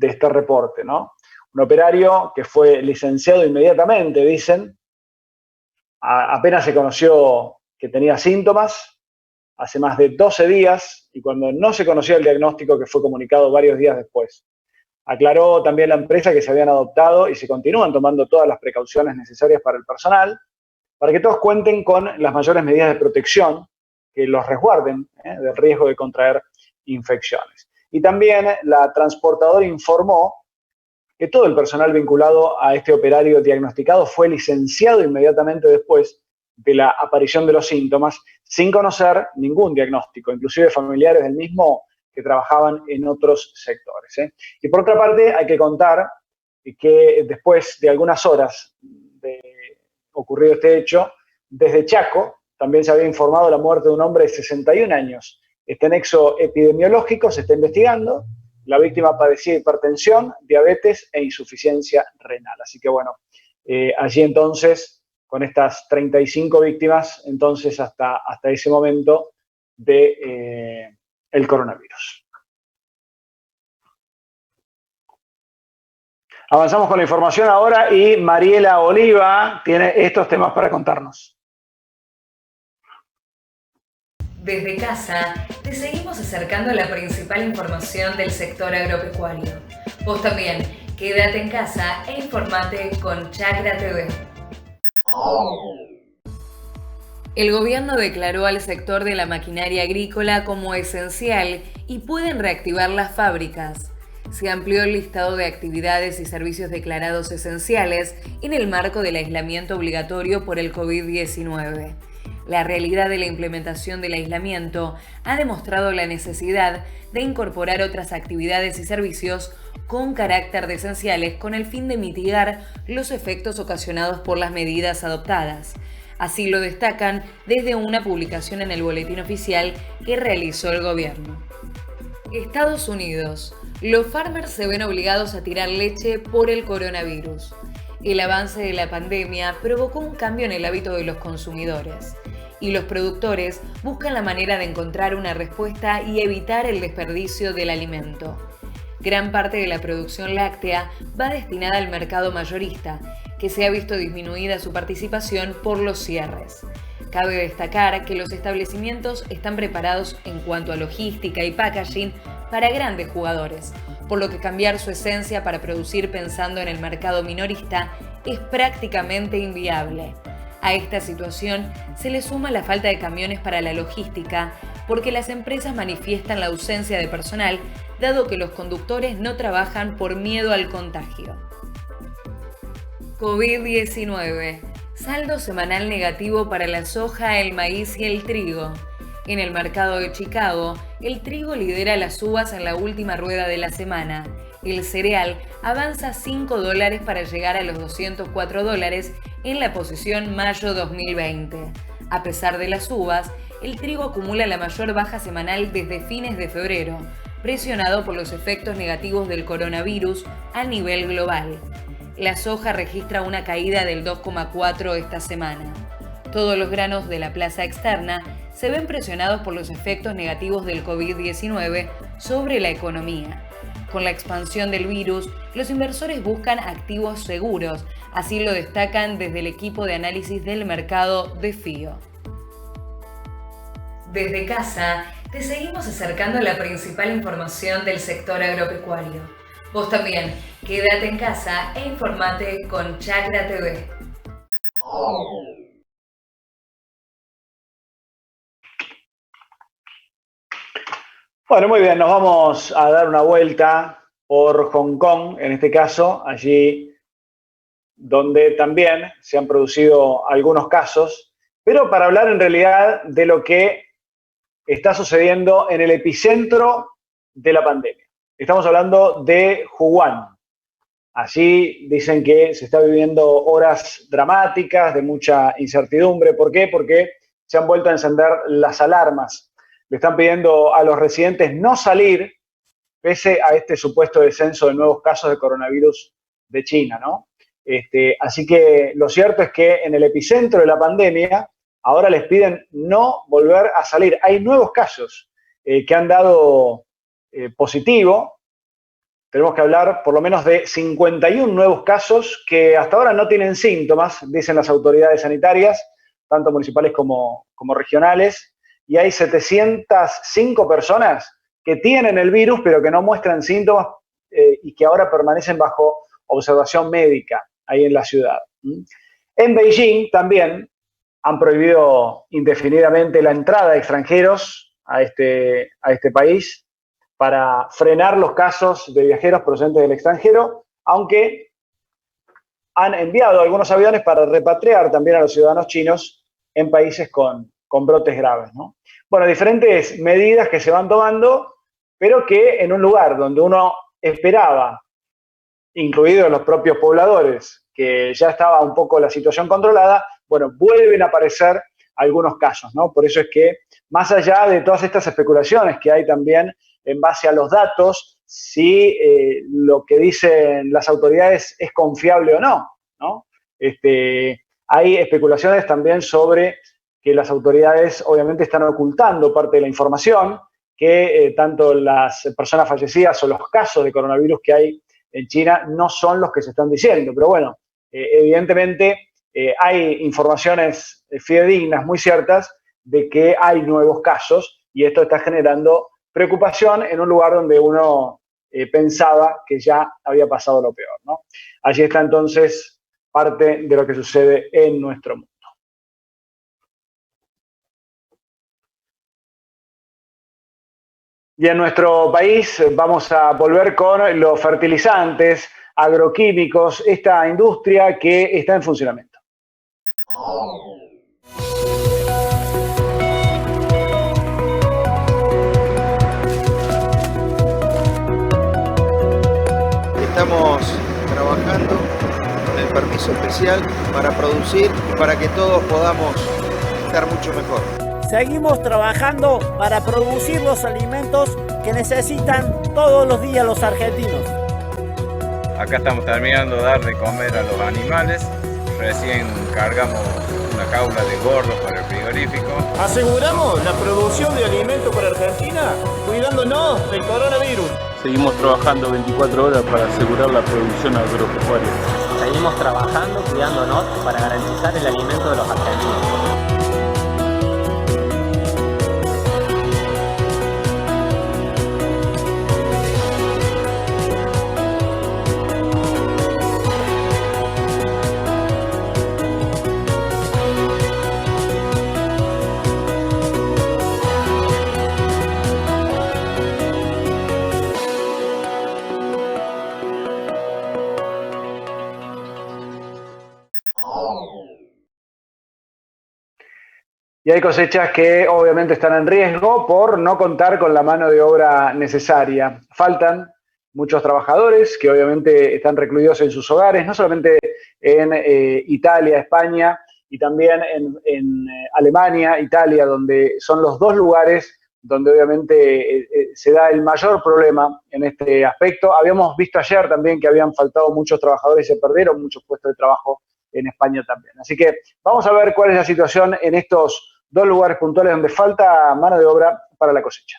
este reporte, ¿no? Un operario que fue licenciado inmediatamente, dicen, apenas se conoció que tenía síntomas, hace más de 12 días, y cuando no se conocía el diagnóstico que fue comunicado varios días después. Aclaró también la empresa que se habían adoptado y se continúan tomando todas las precauciones necesarias para el personal, para que todos cuenten con las mayores medidas de protección que los resguarden del riesgo de contraer infecciones. Y también la transportadora informó que todo el personal vinculado a este operario diagnosticado fue licenciado inmediatamente después de la aparición de los síntomas, sin conocer ningún diagnóstico, inclusive familiares del mismo que trabajaban en otros sectores. Y por otra parte, hay que contar que después de algunas horas de ocurrido este hecho, desde Chaco también se había informado la muerte de un hombre de 61 años. Este nexo epidemiológico se está investigando. La víctima padecía hipertensión, diabetes e insuficiencia renal. Así que bueno, allí entonces, con estas 35 víctimas, entonces hasta ese momento de el coronavirus. Avanzamos con la información ahora y Mariela Oliva tiene estos temas para contarnos. Desde casa, te seguimos acercando la principal información del sector agropecuario. Vos también, quédate en casa e informate con Chacra TV. El gobierno declaró al sector de la maquinaria agrícola como esencial y pueden reactivar las fábricas. Se amplió el listado de actividades y servicios declarados esenciales en el marco del aislamiento obligatorio por el COVID-19. La realidad de la implementación del aislamiento ha demostrado la necesidad de incorporar otras actividades y servicios con carácter de esenciales con el fin de mitigar los efectos ocasionados por las medidas adoptadas. Así lo destacan desde una publicación en el Boletín Oficial que realizó el gobierno. Estados Unidos. Los farmers se ven obligados a tirar leche por el coronavirus. El avance de la pandemia provocó un cambio en el hábito de los consumidores y los productores buscan la manera de encontrar una respuesta y evitar el desperdicio del alimento. Gran parte de la producción láctea va destinada al mercado mayorista, que se ha visto disminuida su participación por los cierres. Cabe destacar que los establecimientos están preparados en cuanto a logística y packaging para grandes jugadores, por lo que cambiar su esencia para producir pensando en el mercado minorista es prácticamente inviable. A esta situación se le suma la falta de camiones para la logística, porque las empresas manifiestan la ausencia de personal, dado que los conductores no trabajan por miedo al contagio. COVID-19. Saldo semanal negativo para la soja, el maíz y el trigo. En el mercado de Chicago, el trigo lidera las uvas en la última rueda de la semana. El cereal avanza $5 para llegar a los $204 en la posición mayo 2020. A pesar de las uvas, el trigo acumula la mayor baja semanal desde fines de febrero, presionado por los efectos negativos del coronavirus a nivel global. La soja registra una caída del 2,4% esta semana. Todos los granos de la plaza externa se ven presionados por los efectos negativos del COVID-19 sobre la economía. Con la expansión del virus, los inversores buscan activos seguros, así lo destacan desde el equipo de análisis del mercado de FIO. Desde casa, te seguimos acercando a la principal información del sector agropecuario. Vos también, quédate en casa e informate con Chacra TV. Bueno, muy bien, nos vamos a dar una vuelta por Hong Kong, en este caso, allí donde también se han producido algunos casos, pero para hablar en realidad de lo que está sucediendo en el epicentro de la pandemia. Estamos hablando de Wuhan. Allí dicen que se está viviendo horas dramáticas, de mucha incertidumbre. ¿Por qué? Porque se han vuelto a encender las alarmas. Le están pidiendo a los residentes no salir, pese a este supuesto descenso de nuevos casos de coronavirus de China, ¿no? Así que lo cierto es que en el epicentro de la pandemia ahora les piden no volver a salir. Hay nuevos casos que han dado positivo. Tenemos que hablar por lo menos de 51 nuevos casos que hasta ahora no tienen síntomas, dicen las autoridades sanitarias, tanto municipales como regionales, y hay 705 personas que tienen el virus pero que no muestran síntomas y que ahora permanecen bajo observación médica ahí en la ciudad. En Beijing también han prohibido indefinidamente la entrada de extranjeros a este país para frenar los casos de viajeros procedentes del extranjero, aunque han enviado algunos aviones para repatriar también a los ciudadanos chinos en países con brotes graves, ¿no? Bueno, diferentes medidas que se van tomando, pero que en un lugar donde uno esperaba, incluidos los propios pobladores, que ya estaba un poco la situación controlada, bueno, vuelven a aparecer algunos casos, ¿no? Por eso es que, más allá de todas estas especulaciones que hay también en base a los datos, si lo que dicen las autoridades es confiable o no, ¿no? Hay especulaciones también sobre que las autoridades obviamente están ocultando parte de la información, que tanto las personas fallecidas o los casos de coronavirus que hay en China no son los que se están diciendo. Pero bueno, evidentemente hay informaciones fidedignas muy ciertas de que hay nuevos casos y esto está generando preocupación en un lugar donde uno pensaba que ya había pasado lo peor, ¿no? Allí está entonces parte de lo que sucede en nuestro mundo. Y en nuestro país vamos a volver con los fertilizantes, agroquímicos, esta industria que está en funcionamiento. Estamos trabajando con el permiso especial para producir y para que todos podamos estar mucho mejor. Seguimos trabajando para producir los alimentos que necesitan todos los días los argentinos. Acá estamos terminando de dar de comer a los animales. Recién cargamos una jaula de gordos para el frigorífico. Aseguramos la producción de alimentos para Argentina, cuidándonos del coronavirus. Seguimos trabajando 24 horas para asegurar la producción agropecuaria. Seguimos trabajando, cuidándonos para garantizar el alimento de los argentinos. Y hay cosechas que obviamente están en riesgo por no contar con la mano de obra necesaria. Faltan muchos trabajadores que obviamente están recluidos en sus hogares, no solamente en Italia, España, y también en Alemania, Italia, donde son los dos lugares donde obviamente se da el mayor problema en este aspecto. Habíamos visto ayer también que habían faltado muchos trabajadores y se perdieron muchos puestos de trabajo en España también. Así que vamos a ver cuál es la situación en estos dos lugares puntuales donde falta mano de obra para la cosecha.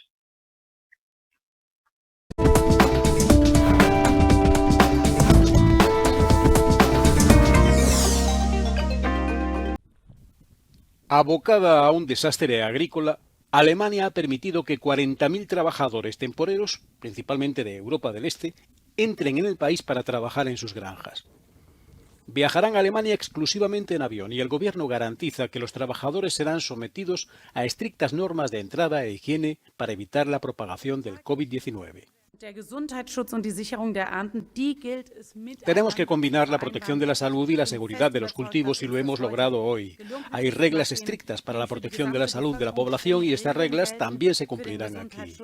Abocada a un desastre agrícola, Alemania ha permitido que 40.000 trabajadores temporeros, principalmente de Europa del Este, entren en el país para trabajar en sus granjas. Viajarán a Alemania exclusivamente en avión y el gobierno garantiza que los trabajadores serán sometidos a estrictas normas de entrada e higiene para evitar la propagación del COVID-19. Tenemos que combinar la protección de la salud y la seguridad de los cultivos y lo hemos logrado hoy. Hay reglas estrictas para la protección de la salud de la población y estas reglas también se cumplirán aquí.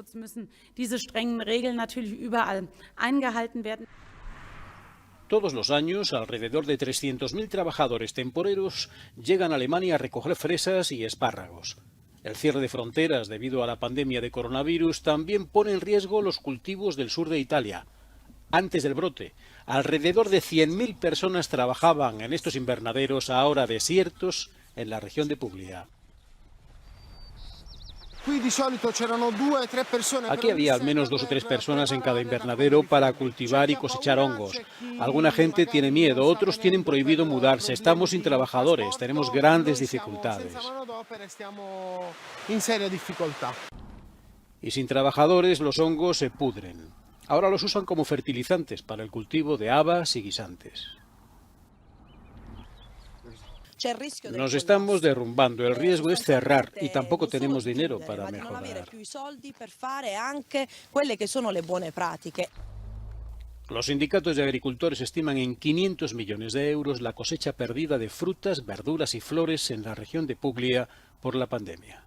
Todos los años, alrededor de 300.000 trabajadores temporeros llegan a Alemania a recoger fresas y espárragos. El cierre de fronteras debido a la pandemia de coronavirus también pone en riesgo los cultivos del sur de Italia. Antes del brote, alrededor de 100.000 personas trabajaban en estos invernaderos ahora desiertos en la región de Puglia. Aquí había al menos 2 o 3 personas en cada invernadero para cultivar y cosechar hongos. Alguna gente tiene miedo, otros tienen prohibido mudarse. Estamos sin trabajadores, tenemos grandes dificultades. Y sin trabajadores los hongos se pudren. Ahora los usan como fertilizantes para el cultivo de habas y guisantes. Nos estamos derrumbando, el riesgo es cerrar y tampoco tenemos dinero para mejorar. Los sindicatos de agricultores estiman en 500 millones de euros la cosecha perdida de frutas, verduras y flores en la región de Puglia por la pandemia.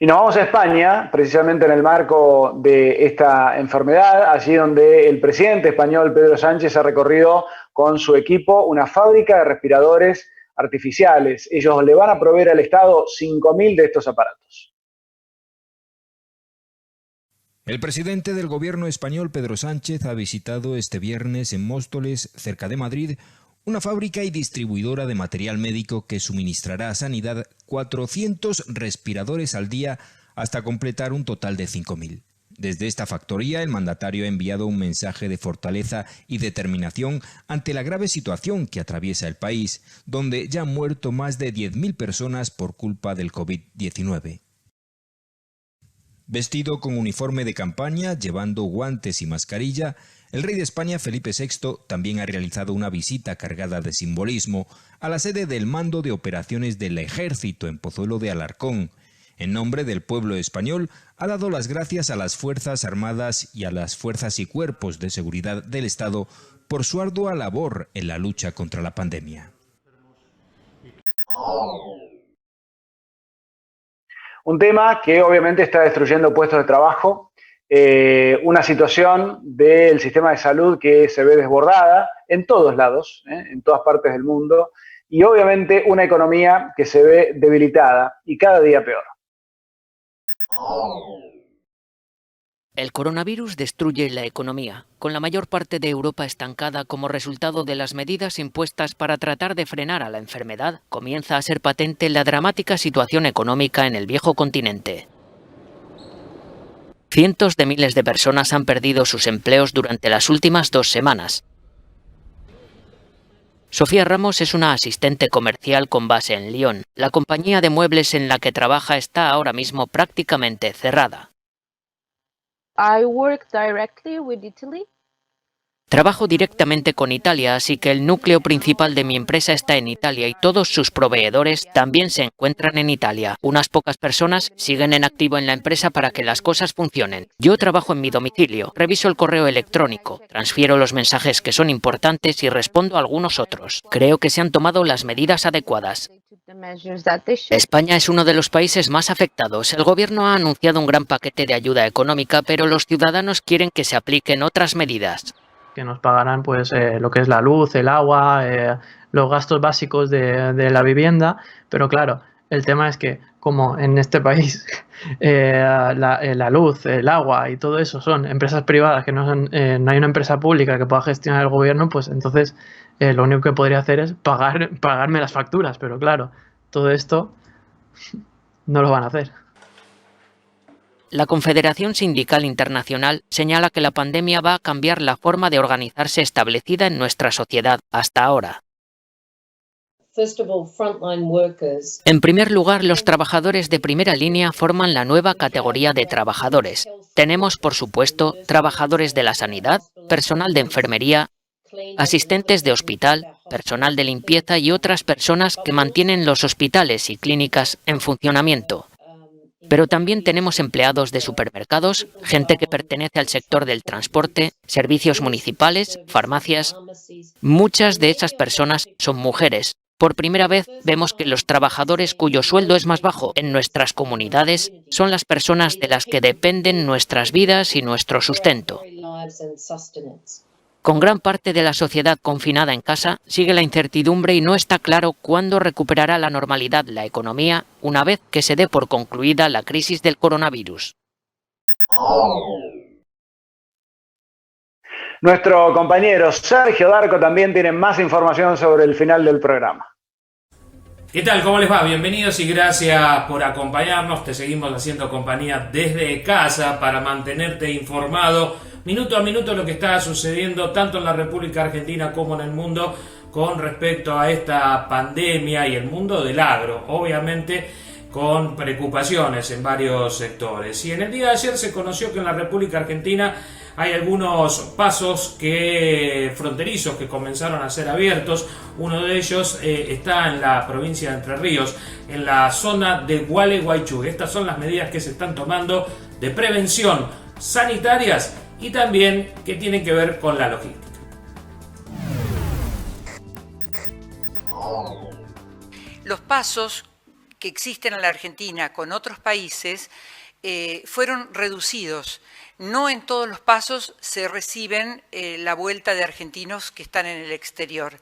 Y nos vamos a España, precisamente en el marco de esta enfermedad, allí donde el presidente español Pedro Sánchez ha recorrido con su equipo una fábrica de respiradores artificiales. Ellos le van a proveer al Estado 5.000 de estos aparatos. El presidente del gobierno español Pedro Sánchez ha visitado este viernes en Móstoles, cerca de Madrid, una fábrica y distribuidora de material médico que suministrará a Sanidad 400 respiradores al día hasta completar un total de 5.000. Desde esta factoría, el mandatario ha enviado un mensaje de fortaleza y determinación ante la grave situación que atraviesa el país, donde ya han muerto más de 10.000 personas por culpa del COVID-19. Vestido con uniforme de campaña, llevando guantes y mascarilla, el rey de España, Felipe VI, también ha realizado una visita cargada de simbolismo a la sede del Mando de Operaciones del Ejército en Pozuelo de Alarcón. En nombre del pueblo español, ha dado las gracias a las Fuerzas Armadas y a las fuerzas y cuerpos de seguridad del Estado por su ardua labor en la lucha contra la pandemia. Un tema que obviamente está destruyendo puestos de trabajo, una situación del sistema de salud que se ve desbordada en todos lados, en todas partes del mundo, y obviamente una economía que se ve debilitada y cada día peor. El coronavirus destruye la economía, con la mayor parte de Europa estancada como resultado de las medidas impuestas para tratar de frenar a la enfermedad. Comienza a ser patente la dramática situación económica en el viejo continente. Cientos de miles de personas han perdido sus empleos durante las últimas 2 semanas. Sofía Ramos es una asistente comercial con base en Lyon. La compañía de muebles en la que trabaja está ahora mismo prácticamente cerrada. I work directly with Italy. Trabajo directamente con Italia, así que el núcleo principal de mi empresa está en Italia y todos sus proveedores también se encuentran en Italia. Unas pocas personas siguen en activo en la empresa para que las cosas funcionen. Yo trabajo en mi domicilio, reviso el correo electrónico, transfiero los mensajes que son importantes y respondo a algunos otros. Creo que se han tomado las medidas adecuadas. España es uno de los países más afectados. El gobierno ha anunciado un gran paquete de ayuda económica, pero los ciudadanos quieren que se apliquen otras medidas. Que nos pagarán pues lo que es la luz, el agua, los gastos básicos de la vivienda, pero claro, el tema es que como en este país la luz, el agua y todo eso son empresas privadas, que no hay una empresa pública que pueda gestionar el gobierno, pues entonces lo único que podría hacer es pagarme las facturas, pero claro, todo esto no lo van a hacer. La Confederación Sindical Internacional señala que la pandemia va a cambiar la forma de organizarse establecida en nuestra sociedad hasta ahora. En primer lugar, los trabajadores de primera línea forman la nueva categoría de trabajadores. Tenemos, por supuesto, trabajadores de la sanidad, personal de enfermería, asistentes de hospital, personal de limpieza y otras personas que mantienen los hospitales y clínicas en funcionamiento. Pero también tenemos empleados de supermercados, gente que pertenece al sector del transporte, servicios municipales, farmacias. Muchas de esas personas son mujeres. Por primera vez vemos que los trabajadores cuyo sueldo es más bajo en nuestras comunidades son las personas de las que dependen nuestras vidas y nuestro sustento. Con gran parte de la sociedad confinada en casa, sigue la incertidumbre y no está claro cuándo recuperará la normalidad la economía una vez que se dé por concluida la crisis del coronavirus. Nuestro compañero Sergio Darco también tiene más información sobre el final del programa. ¿Qué tal? ¿Cómo les va? Bienvenidos y gracias por acompañarnos. Te seguimos haciendo compañía desde casa para mantenerte informado minuto a minuto lo que está sucediendo tanto en la República Argentina como en el mundo con respecto a esta pandemia y el mundo del agro, obviamente con preocupaciones en varios sectores. Y en el día de ayer se conoció que en la República Argentina hay algunos pasos fronterizos que comenzaron a ser abiertos. Uno de ellos está en la provincia de Entre Ríos, en la zona de Gualeguaychú. Estas son las medidas que se están tomando de prevención sanitarias y también que tienen que ver con la logística. Los pasos que existen en la Argentina con otros países fueron reducidos. No en todos los pasos se reciben la vuelta de argentinos que están en el exterior.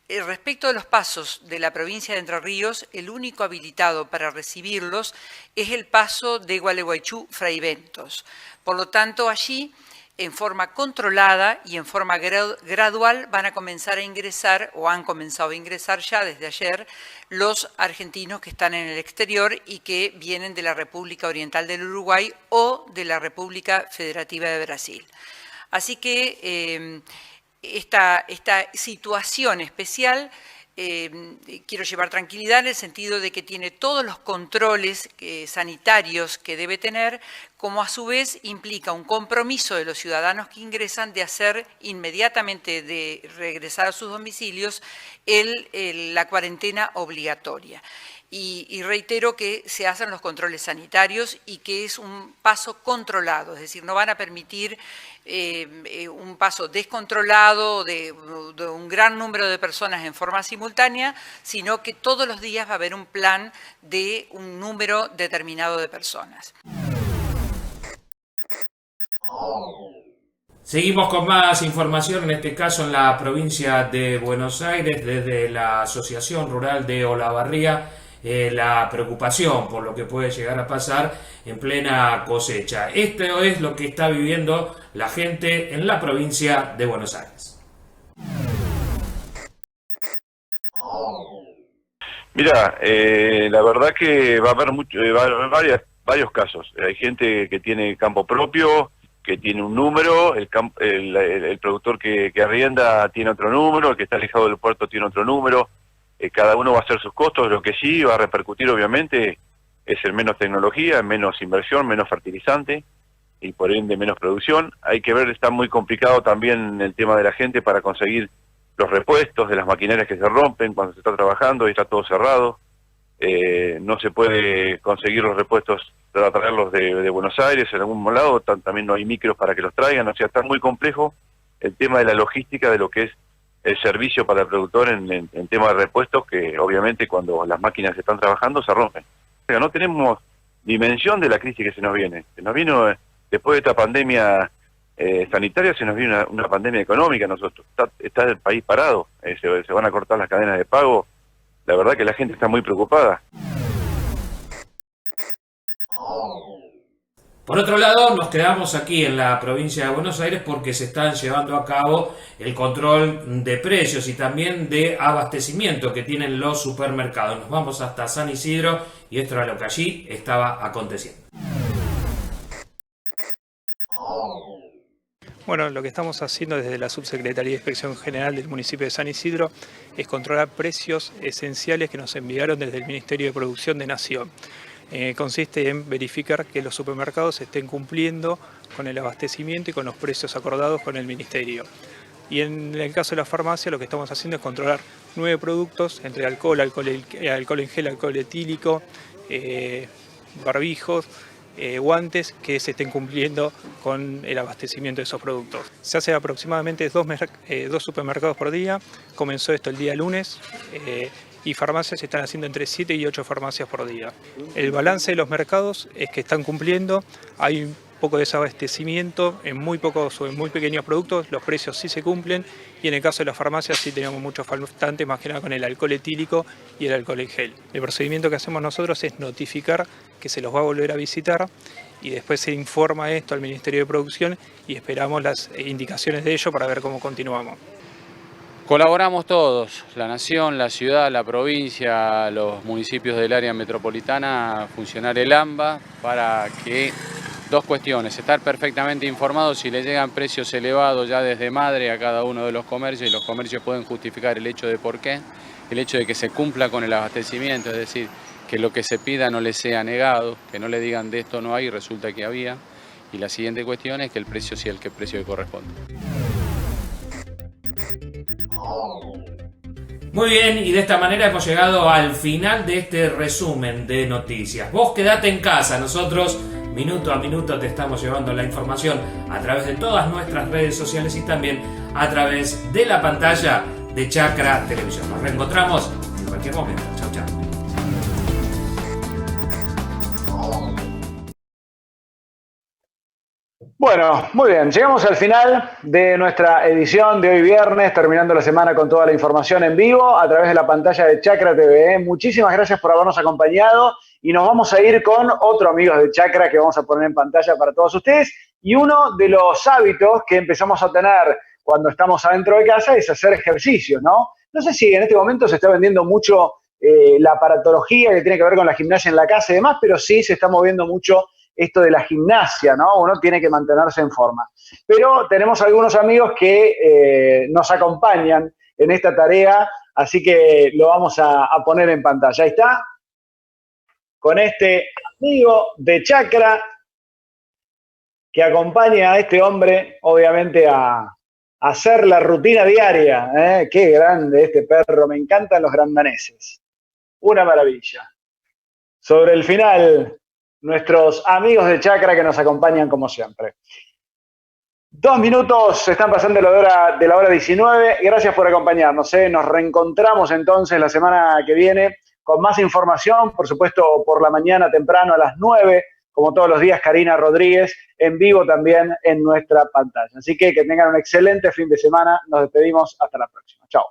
Respecto de los pasos de la provincia de Entre Ríos, el único habilitado para recibirlos es el paso de Gualeguaychú-Fray Bentos. Por lo tanto, allí, en forma controlada y en forma gradual, van a comenzar a ingresar, o han comenzado a ingresar ya desde ayer, los argentinos que están en el exterior y que vienen de la República Oriental del Uruguay o de la República Federativa de Brasil. Así que esta situación especial quiero llevar tranquilidad en el sentido de que tiene todos los controles sanitarios que debe tener, como a su vez implica un compromiso de los ciudadanos que ingresan de hacer inmediatamente, de regresar a sus domicilios, la cuarentena obligatoria. Y reitero que se hacen los controles sanitarios y que es un paso controlado, es decir, no van a permitir un paso descontrolado de un gran número de personas en forma simultánea, sino que todos los días va a haber un plan de un número determinado de personas. Seguimos con más información, en este caso en la provincia de Buenos Aires, desde la Asociación Rural de Olavarría. La preocupación por lo que puede llegar a pasar en plena cosecha. Esto es lo que está viviendo la gente en la provincia de Buenos Aires. Mira, la verdad que va a haber varios casos. Hay gente que tiene campo propio, que tiene un número, el productor que arrienda tiene otro número, el que está alejado del puerto tiene otro número. Cada uno va a hacer sus costos, lo que sí va a repercutir obviamente es en menos tecnología, en menos inversión, menos fertilizante y por ende menos producción. Hay que ver, está muy complicado también el tema de la gente para conseguir los repuestos de las maquinarias que se rompen cuando se está trabajando y está todo cerrado. No se puede conseguir los repuestos para traerlos de Buenos Aires en algún lado, también no hay micros para que los traigan, o sea, está muy complejo el tema de la logística de lo que es el servicio para el productor en tema de repuestos, que obviamente cuando las máquinas están trabajando se rompen. Pero no tenemos dimensión de la crisis que se nos viene. Se nos vino, después de esta pandemia sanitaria, se nos vino una pandemia económica. Nosotros está el país parado, se van a cortar las cadenas de pago. La verdad que la gente está muy preocupada. Por otro lado, nos quedamos aquí en la provincia de Buenos Aires porque se están llevando a cabo el control de precios y también de abastecimiento que tienen los supermercados. Nos vamos hasta San Isidro y esto era lo que allí estaba aconteciendo. Bueno, lo que estamos haciendo desde la Subsecretaría de Inspección General del municipio de San Isidro es controlar precios esenciales que nos enviaron desde el Ministerio de Producción de Nación. Consiste en verificar que los supermercados estén cumpliendo con el abastecimiento y con los precios acordados con el Ministerio. Y en el caso de la farmacia lo que estamos haciendo es controlar 9 productos entre alcohol en gel, alcohol etílico, barbijos, guantes que se estén cumpliendo con el abastecimiento de esos productos. Se hace aproximadamente 2 supermercados por día, comenzó esto el día lunes. Y farmacias se están haciendo entre 7 y 8 farmacias por día. El balance de los mercados es que están cumpliendo, hay un poco de desabastecimiento en muy pocos o en muy pequeños productos, los precios sí se cumplen y en el caso de las farmacias sí tenemos muchos faltantes, más que nada con el alcohol etílico y el alcohol en gel. El procedimiento que hacemos nosotros es notificar que se los va a volver a visitar y después se informa esto al Ministerio de Producción y esperamos las indicaciones de ello para ver cómo continuamos. Colaboramos todos, la nación, la ciudad, la provincia, los municipios del área metropolitana, a funcionar el AMBA para que, 2 cuestiones, estar perfectamente informados si le llegan precios elevados ya desde madre a cada uno de los comercios y los comercios pueden justificar el hecho de por qué, el hecho de que se cumpla con el abastecimiento, es decir, que lo que se pida no le sea negado, que no le digan de esto no hay y resulta que había. Y la siguiente cuestión es que el precio sea el precio que corresponde. Muy bien, y de esta manera hemos llegado al final de este resumen de noticias. Vos quedate en casa, nosotros minuto a minuto te estamos llevando la información a través de todas nuestras redes sociales y también a través de la pantalla de Chacra Televisión. Nos reencontramos en cualquier momento. Chau, chau. Bueno, muy bien, llegamos al final de nuestra edición de hoy viernes, terminando la semana con toda la información en vivo a través de la pantalla de Chacra TV. Muchísimas gracias por habernos acompañado y nos vamos a ir con otro amigo de Chacra que vamos a poner en pantalla para todos ustedes. Y uno de los hábitos que empezamos a tener cuando estamos adentro de casa es hacer ejercicio, ¿no? No sé si en este momento se está vendiendo mucho la aparatología que tiene que ver con la gimnasia en la casa y demás, pero sí se está moviendo mucho esto de la gimnasia, ¿no? Uno tiene que mantenerse en forma. Pero tenemos algunos amigos que nos acompañan en esta tarea así que lo vamos a poner en pantalla. Ahí está, con este amigo de Chacra que acompaña a este hombre, obviamente, a hacer la rutina diaria. Qué grande este perro, me encantan los grandaneses. Una maravilla. Sobre el final, nuestros amigos de Chacra que nos acompañan como siempre. 2 minutos están pasando de la hora 19. Gracias por acompañarnos. Nos reencontramos entonces la semana que viene con más información, por supuesto por la mañana temprano a las 9, como todos los días, Karina Rodríguez, en vivo también en nuestra pantalla. Así que tengan un excelente fin de semana. Nos despedimos. Hasta la próxima. Chao.